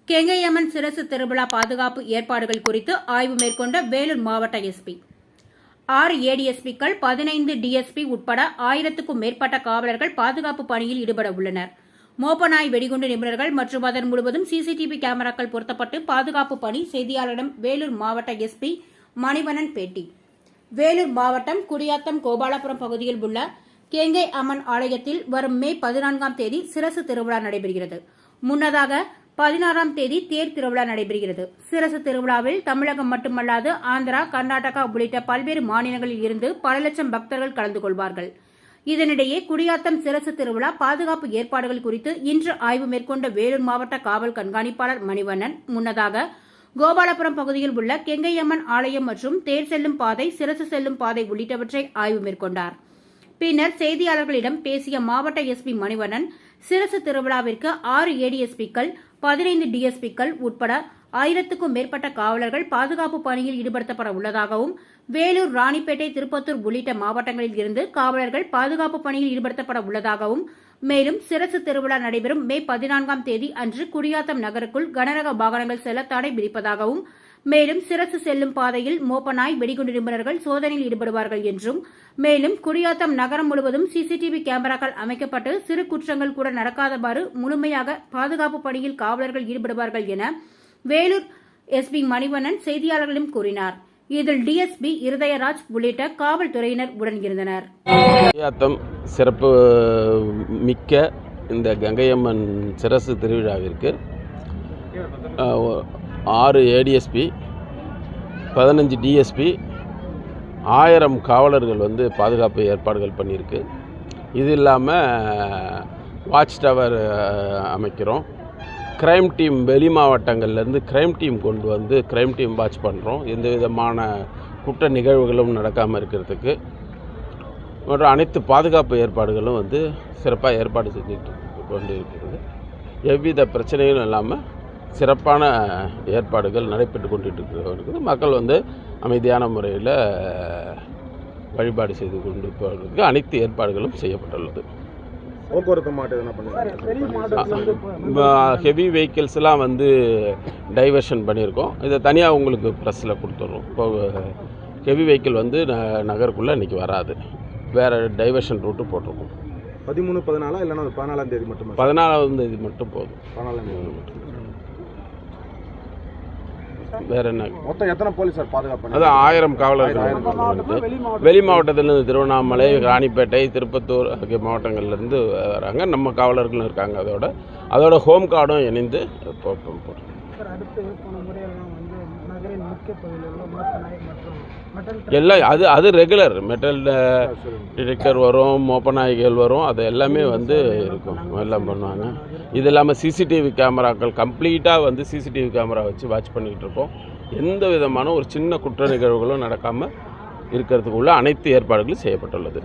கெங்கையம்மன் சிரசு திருவிழா பாதுகாப்பு ஏற்பாடுகள் குறித்து ஆய்வு மேற்கொண்ட வேலூர் மாவட்ட எஸ்பி. 6 ஏடிஎஸ்பிக்கள், 15 டிஎஸ்பி உட்பட 1000க்கும் மேற்பட்ட காவலர்கள் பாதுகாப்பு பணியில் ஈடுபட உள்ளனர். மோப்பநாய் வெடிகுண்டு நிபுணர்கள் மற்றும் அதன் முழுவதும் சிசிடிவி கேமராக்கள் பொருத்தப்பட்டு பாதுகாப்பு பணி. செய்தியாளரிடம் வேலூர் மாவட்ட எஸ்பி மணிவண்ணன் பேட்டி. வேலூர் மாவட்டம் குடியாத்தம் கோபாலபுரம் பகுதியில் உள்ள கெங்கை அம்மன் ஆலயத்தில் வரும் மே 14ஆம் தேதி சிரசு திருவிழா நடைபெறுகிறது. முன்னதாக 16ஆம் தேதி தேர் திருவிழா நடைபெறுகிறது. சிரசு திருவிழாவில் தமிழகம் மட்டுமல்லாது ஆந்திரா, கர்நாடகா உள்ளிட்ட பல்வேறு மாநிலங்களில் இருந்து பல லட்சம் பக்தர்கள் கலந்து கொள்வார்கள். இதனிடையே குடியாத்தம் சிரசு திருவிழா பாதுகாப்பு ஏற்பாடுகள் குறித்து இன்று ஆய்வு மேற்கொண்ட வேலூர் மாவட்ட காவல் கண்காணிப்பாளர் மணிவண்ணன், முன்னதாக கோபாலபுரம் பகுதியில் உள்ள கெங்கையம்மன் ஆலயம் மற்றும் தேர் செல்லும் பாதை, சிரசு செல்லும் பாதை உள்ளிட்டவற்றை ஆய்வு மேற்கொண்டார். பின்னர் செய்தியாளர்களிடம் பேசிய மாவட்ட எஸ்பி மணிவண்ணன், சிரசு திருவிழாவிற்கு 6 ஏடிஎஸ்பிக்கள், 15 டிஎஸ்பிக்கள் உட்பட 1000க்கும் மேற்பட்ட காவலர்கள் பாதுகாப்பு பணியில் ஈடுபடுத்தப்பட உள்ளதாகவும், வேலூர், ராணிப்பேட்டை, திருப்பத்தூர் உள்ளிட்ட மாவட்டங்களில் இருந்து காவலர்கள் பாதுகாப்பு பணியில் ஈடுபடுத்தப்பட உள்ளதாகவும், மேலும் சிரசு திருவிழா நடைபெறும் மே 14ஆம் தேதி அன்று குடியாத்தம் நகருக்குள் கனரக வாகனங்கள் செல்ல தடை விதிப்பதாகவும், மேலும் சிரசு செல்லும் பாதையில் மோப்பநாய் வெடிகுண்டு நிபுணர்கள் சோதனையில் ஈடுபடுவார்கள் என்றும், மேலும் குடியாத்தம் நகரம் முழுவதும் சிசிடிவி கேமராக்கள் அமைக்கப்பட்டு சிறு குற்றங்கள் கூட நடக்காதவாறு முழுமையாக பாதுகாப்பு பணியில் காவலர்கள் ஈடுபடுவார்கள் என வேலூர் எஸ்பி மணிவண்ணன் செய்தியாளர்களிடம் கூறினார். இதில் டிஎஸ்பி இருதயராஜ் உள்ளிட்ட காவல்துறையினர் உடன் இருந்தனர். குடியாத்தம் சிறப்பு மிக்க இந்த கங்கையம்மன் சிரசு திருவிழாவிற்கு 6 ஏடிஎஸ்பி, 15 டிஎஸ்பி, 1000 காவலர்கள் பாதுகாப்பு ஏற்பாடுகள் பண்ணியிருக்கு. இது இல்லாமல் வாட்ச் டவர் அமைக்கிறோம். கிரைம் டீம் வெளி மாவட்டங்கள்லேருந்து கிரைம் டீம் கொண்டு கிரைம் டீம் வாட்ச் பண்ணுறோம். எந்த விதமான குற்ற நிகழ்வுகளும் நடக்காமல் இருக்கிறதுக்கு மற்றும் அனைத்து பாதுகாப்பு ஏற்பாடுகளும் சிறப்பாக ஏற்பாடு செஞ்சுட்டு கொண்டு இருக்கிறது. எவ்வித பிரச்சனைகளும் இல்லாமல் சிறப்பான ஏற்பாடுகள் நடைபெற்று கொண்டு இருக்கிறது. மக்கள் அமைதியான முறையில் வழிபாடு செய்து கொண்டு போவதற்கு அனைத்து ஏற்பாடுகளும் செய்யப்பட்டுள்ளது. போக்குவரத்து மாட்டு என்ன பண்ணுங்க, ஹெவி வெஹிக்கிள்ஸ்லாம் டைவர்ஷன் பண்ணியிருக்கோம். இதை தனியாக உங்களுக்கு ப்ரெஸ்ஸில் கொடுத்துட்றோம். இப்போ ஹெவி வெஹிக்கிள் நகருக்குள்ளே இன்றைக்கி வராது, வேறு டைவர்ஷன் ரூட்டு போட்டிருக்கோம். 13, 14 இல்லைன்னா 14ஆம் தேதி மட்டும்? 14ஆம் தேதி மட்டும் போதும். 14ஆம் தேதி மட்டும். வேற என்ன? மொத்தம் எத்தனை போலீஸார் பாதுகாப்பு? அது 1000 காவலர்கள். வெளி மாவட்டத்திலிருந்து திருவண்ணாமலை, ராணிப்பேட்டை, திருப்பத்தூர் ஆகிய மாவட்டங்கள்லேருந்து வராங்க. நம்ம காவலர்களும் இருக்காங்க. அதோட ஹோம் கார்டும் இணைந்து போட்டுருக்கோம். எல்லாம் அது ரெகுலர் மெட்டல் டிடெக்டர் வரும், மோப்பநாய்கள் வரும், அது எல்லாமே இருக்கும், எல்லாம் பண்ணுவாங்க. இது இல்லாமல் சிசிடிவி கேமராக்கள் கம்ப்ளீட்டாக சிசிடிவி கேமரா வச்சு வாட்ச் பண்ணிக்கிட்டு இருக்கோம். எந்த விதமான ஒரு சின்ன குற்ற நிகழ்வுகளும் நடக்காமல் இருக்கிறதுக்குள்ள அனைத்து ஏற்பாடுகளும் செய்யப்பட்டுள்ளது.